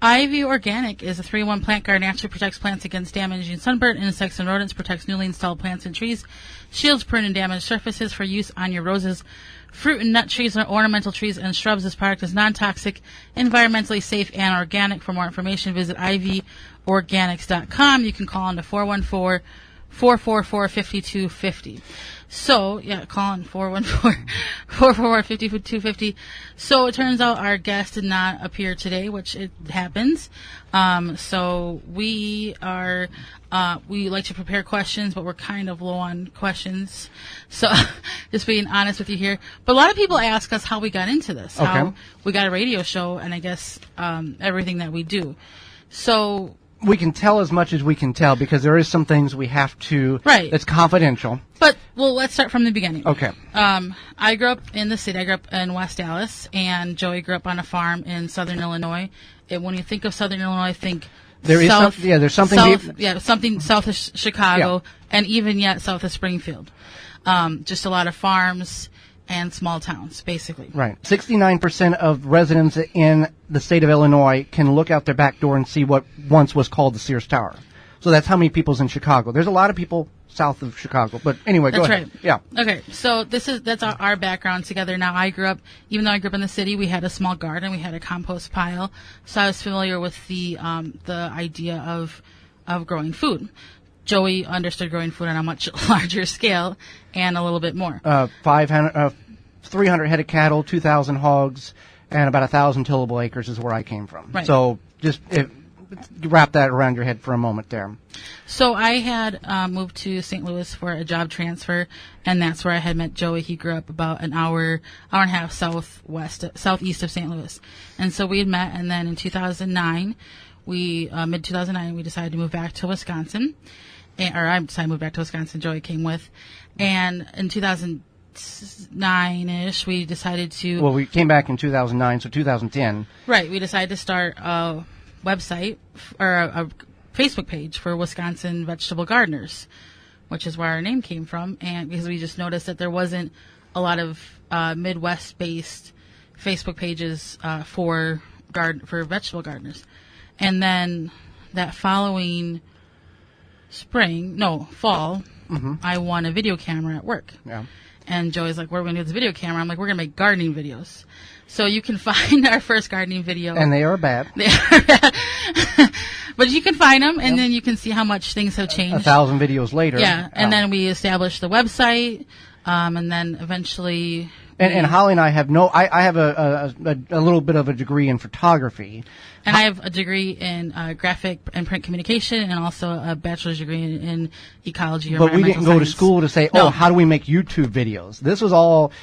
IV Organic is a 3-in-1 plant guard, naturally protects plants against damaging sunburn, insects, and rodents, protects newly installed plants and trees, shields, prune, and damaged surfaces for use on your roses, fruit and nut trees, and ornamental trees and shrubs. This product is non-toxic, environmentally safe, and organic. For more information, visit ivorganics.com. You can call on to 414-444-5250. So, call on 414-444-5250. So, it turns out our guest did not appear today, which it happens. So, we are, we like to prepare questions, but we're kind of low on questions. So, just being honest with you here. But a lot of people ask us how we got into this, how we got a radio show, and I guess everything that we do. So, we can tell as much as we can tell because there is some things we have to. Right. It's confidential. But, let's start from the beginning. Okay. I grew up in the city. I grew up in West Dallas, and Joey grew up on a farm in southern Illinois. And when you think of southern Illinois, think there's something something south of Chicago, and even yet south of Springfield. Just a lot of farms and small towns, basically. Right. 69% of residents in the state of Illinois can look out their back door and see what once was called the Sears Tower. So that's how many people's in Chicago. There's a lot of people south of Chicago. But anyway, go ahead. That's right. Yeah. Okay. So that's our background together. Now, even though I grew up in the city, we had a small garden. We had a compost pile. So I was familiar with the idea of growing food. Joey understood growing food on a much larger scale and a little bit more. 300 head of cattle, 2,000 hogs, and about 1,000 tillable acres is where I came from. Right. So just wrap that around your head for a moment there. So I had moved to St. Louis for a job transfer, and that's where I had met Joey. He grew up about an hour and a half southeast of St. Louis. And so we had met, and then in 2009, mid-2009, we decided to move back to Wisconsin. I decided to move back to Wisconsin. Joey came with. And in 2009-ish, we decided to... Well, we came back in 2009, so 2010. Right. We decided to start a website, or a Facebook page for Wisconsin Vegetable Gardeners, which is where our name came from. And because we just noticed that there wasn't a lot of Midwest-based Facebook pages for vegetable gardeners. And then that following fall, I won a video camera at work. Yeah. And Joey's like, what are we going to do with this video camera? I'm like, we're going to make gardening videos. So you can find our first gardening video. And they are bad. But you can find them, and then you can see how much things have changed. 1,000 videos later. Yeah, and then we established the website, and then eventually... And Holly and I have I have a little bit of a degree in photography. And I have a degree in graphic and print communication, and also a bachelor's degree in ecology or But we didn't go to school to say, No. how do we make YouTube videos? This was all,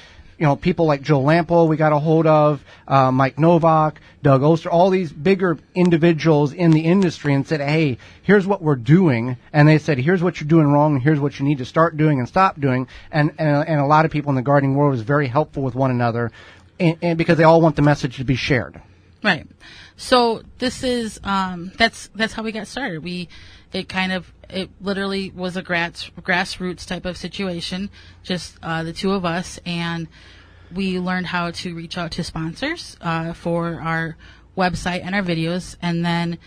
people like Joe Lampo we got a hold of, Mike Novak, Doug Oster, all these bigger individuals in the industry, and said, hey, here's what we're doing. And they said, here's what you're doing wrong, and here's what you need to start doing and stop doing. And a lot of people in the gardening world was very helpful with one another, and because they all want the message to be shared. Right. So this is that's how we got started. It literally was a grassroots type of situation, just the two of us, and we learned how to reach out to sponsors for our website and our videos. And then,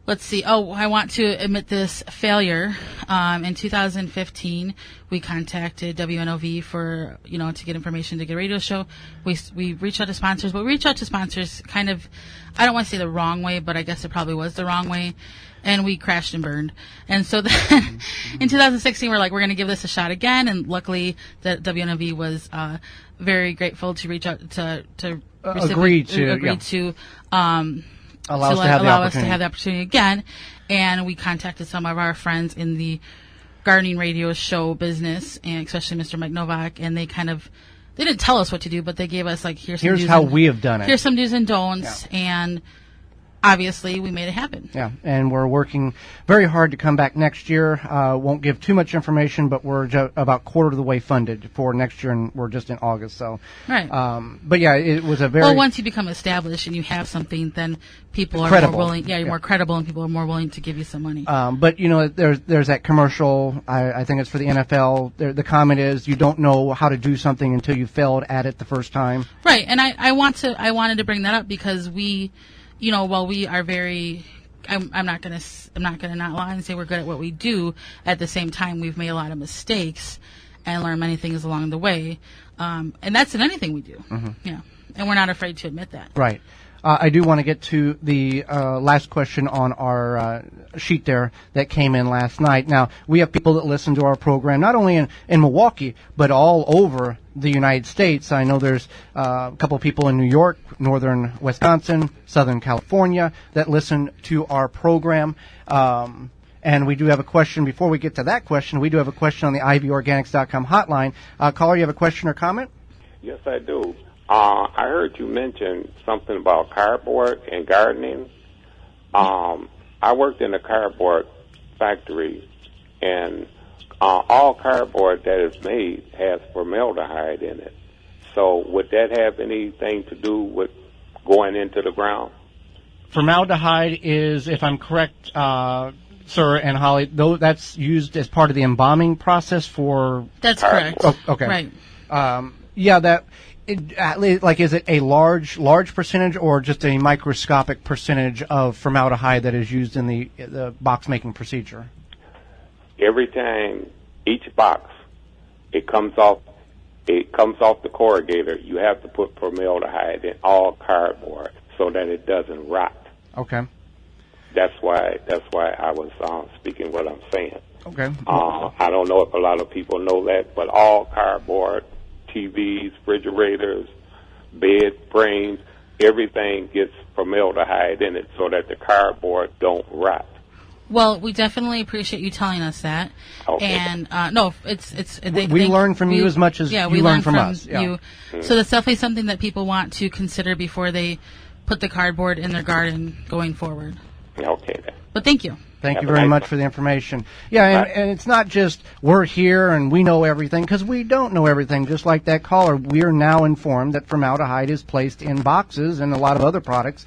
let's see. Oh, I want to admit this failure. In 2015, we contacted WNOV for, to get information to get a radio show. We reached out to sponsors, but we reached out to sponsors kind of, I don't want to say the wrong way, but I guess it probably was the wrong way. And we crashed and burned. And so then in 2016, we're like, we're going to give this a shot again. And luckily, the WNOV was very grateful to reach out to agree to allow us to have the opportunity again. And we contacted some of our friends in the gardening radio show business, and especially Mr. Mike Novak, and they didn't tell us what to do, but they gave us here's how we have done it. Here's some do's and don'ts, and obviously we made it happen. Yeah, and we're working very hard to come back next year. Won't give too much information, but we're about quarter of the way funded for next year, and we're just in August. So, right. But yeah, it was a very... Well, once you become established and you have something, then people are credible. more willing. Yeah, you're more credible, and people are more willing to give you some money. But there's that commercial. I think it's for the NFL. The comment is, you don't know how to do something until you failed at it the first time. Right, and I wanted to bring that up because we, while we are very, I'm not gonna not lie and say we're good at what we do. At the same time, we've made a lot of mistakes and learned many things along the way, and that's in anything we do. Mm-hmm. Yeah, and we're not afraid to admit that. Right. I do want to get to the last question on our sheet there that came in last night. Now, we have people that listen to our program, not only in Milwaukee, but all over the United States. I know there's a couple of people in New York, northern Wisconsin, southern California that listen to our program. And we do have a question. Before we get to that question, we do have a question on the ivorganics.com hotline. Caller, you have a question or comment? Yes, I do. I heard you mention something about cardboard and gardening. I worked in a cardboard factory, and all cardboard that is made has formaldehyde in it. So would that have anything to do with going into the ground? Formaldehyde is, if I'm correct, sir and Holly, that's used as part of the embalming process for... That's correct. Oh, okay. Right. Is it a large percentage or just a microscopic percentage of formaldehyde that is used in the box making procedure? Every time, each box, it comes off the corrugator, you have to put formaldehyde in all cardboard so that it doesn't rot. Okay. That's why I was speaking what I'm saying. Okay. I don't know if a lot of people know that, but all cardboard, TVs, refrigerators, bed frames, everything gets formaldehyde in it so that the cardboard don't rot. Well, we definitely appreciate you telling us that. Okay. And we learn from you as much as you learn from us. Yeah. Mm-hmm. So that's definitely something that people want to consider before they put the cardboard in their garden going forward. Okay, then. But thank you. Thank you very much for the information. Yeah, and it's not just we're here and we know everything, because we don't know everything. Just like that caller, we are now informed that formaldehyde is placed in boxes and a lot of other products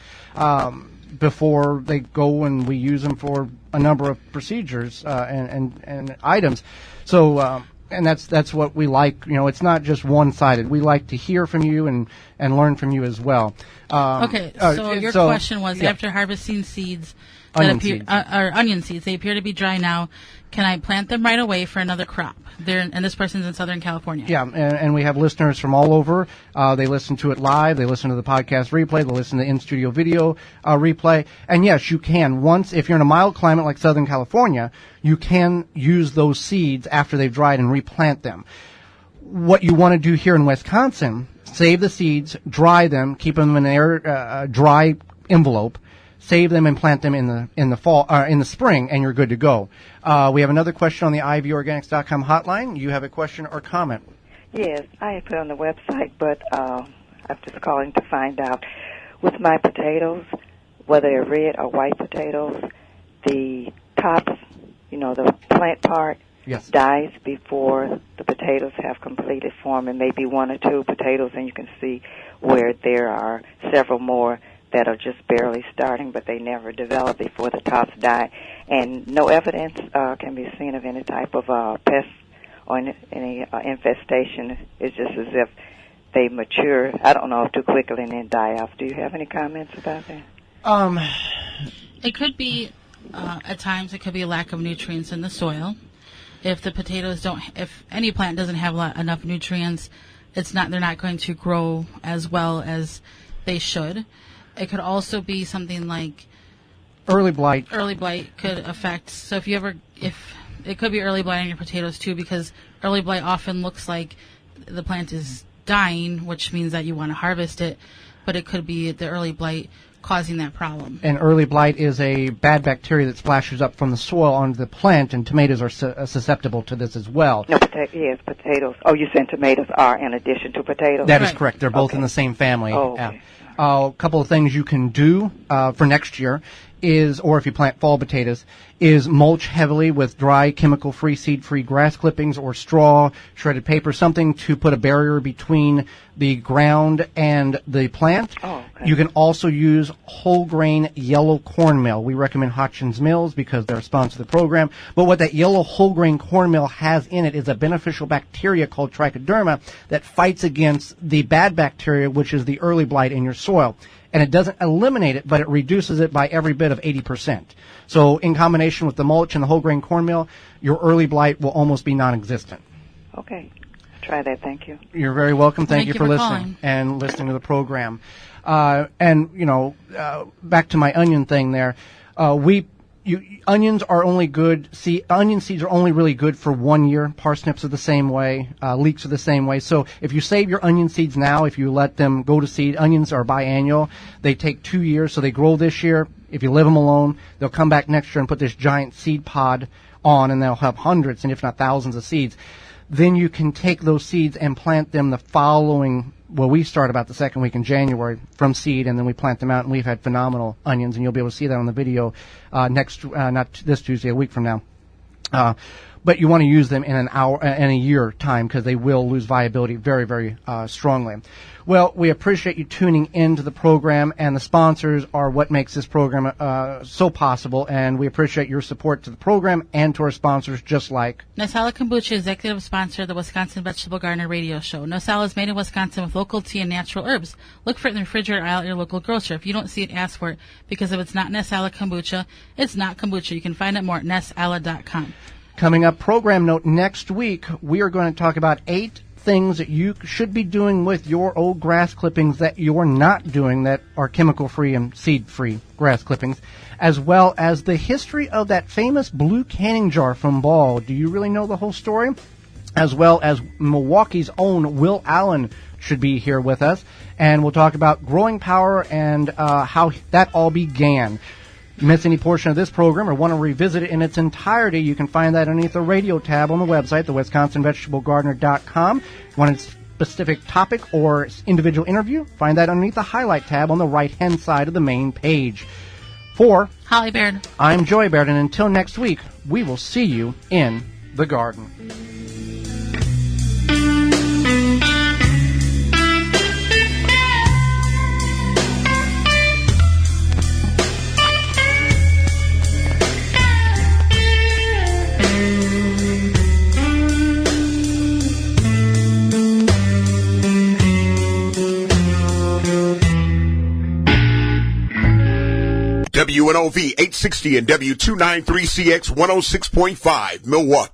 before they go and we use them for a number of procedures and items. So, and that's what we like. It's not just one-sided. We like to hear from you and learn from you as well. Okay, so your question was, after harvesting seeds, Onion seeds. Or onion seeds. They appear to be dry now. Can I plant them right away for another crop? And this person's in Southern California. Yeah, and we have listeners from all over. They listen to it live. They listen to the podcast replay. They listen to the in-studio video replay. And yes, you can. Once, if you're in a mild climate like Southern California, you can use those seeds after they've dried and replant them. What you want to do here in Wisconsin, save the seeds, dry them, keep them in an dry envelope, save them and plant them in the fall, in the spring, and you're good to go. We have another question on the ivorganics.com hotline. You have a question or comment? Yes, I had put it on the website, but I'm just calling to find out. With my potatoes, whether they're red or white potatoes, the tops, the plant part, yes, dies before the potatoes have completed form, and maybe one or two potatoes, and you can see where there are several more that are just barely starting, but they never develop before the tops die. And no evidence can be seen of any type of pest or any infestation. It's just as if they mature, I don't know, too quickly and then die off. Do you have any comments about that? It could be, at times, it could be a lack of nutrients in the soil. If the potatoes if any plant doesn't have enough nutrients, they're not going to grow as well as they should. It could also be something like early blight. Early blight could affect. So if it could be early blight on your potatoes too, because early blight often looks like the plant is dying, which means that you want to harvest it, but it could be the early blight causing that problem. And early blight is a bad bacteria that splashes up from the soil onto the plant, and tomatoes are susceptible to this as well. No, yes, potatoes. Oh, you said tomatoes are in addition to potatoes? That is correct. They're both in the same family. Oh, okay. A couple of things you can do for next year or if you plant fall potatoes, is mulch heavily with dry, chemical-free, seed-free grass clippings or straw, shredded paper, something to put a barrier between the ground and the plant. Oh, okay. You can also use whole grain yellow cornmeal. We recommend Hodgson's Mills because they're a sponsor of the program. But what that yellow whole grain cornmeal has in it is a beneficial bacteria called trichoderma that fights against the bad bacteria, which is the early blight in your soil. And it doesn't eliminate it, but it reduces it by every bit of 80%. So in combination with the mulch and the whole grain cornmeal, your early blight will almost be non-existent. Okay. Try that. Thank you. You're very welcome. Thank you for listening calling. and listening to the program. Back to my onion thing there. Onions are only good. Onion seeds are only really good for 1 year. Parsnips are the same way. Leeks are the same way. So if you save your onion seeds now, if you let them go to seed, onions are biannual. They take 2 years, so they grow this year. If you leave them alone, they'll come back next year and put this giant seed pod on, and they'll have hundreds and if not thousands of seeds. Then you can take those seeds and plant them the following. Well, we start about the second week in January from seed, and then we plant them out, and we've had phenomenal onions, and you'll be able to see that on the video not this Tuesday, a week from now. But you want to use them in in a year time because they will lose viability very, very strongly. Well, we appreciate you tuning into the program, and the sponsors are what makes this program so possible, and we appreciate your support to the program and to our sponsors, just like Nosala Kombucha, executive sponsor of the Wisconsin Vegetable Gardener Radio Show. Nosala is made in Wisconsin with local tea and natural herbs. Look for it in the refrigerator aisle at your local grocer. If you don't see it, ask for it, because if it's not Nosala Kombucha, it's not kombucha. You can find it more at nosala.com. Coming up, program note next week, we are going to talk about 8 things that you should be doing with your old grass clippings that you're not doing that are chemical-free and seed-free grass clippings, as well as the history of that famous blue canning jar from Ball. Do you really know the whole story? As well as Milwaukee's own Will Allen should be here with us, and we'll talk about growing power and how that all began. If you miss any portion of this program or want to revisit it in its entirety, you can find that underneath the radio tab on the website, the WisconsinVegetableGardener.com. If you want a specific topic or individual interview, find that underneath the highlight tab on the right-hand side of the main page. For Holly Baird, I'm Joey Baird, and until next week, we will see you in the garden. WNOV 860 and W293CX 106.5, Milwaukee.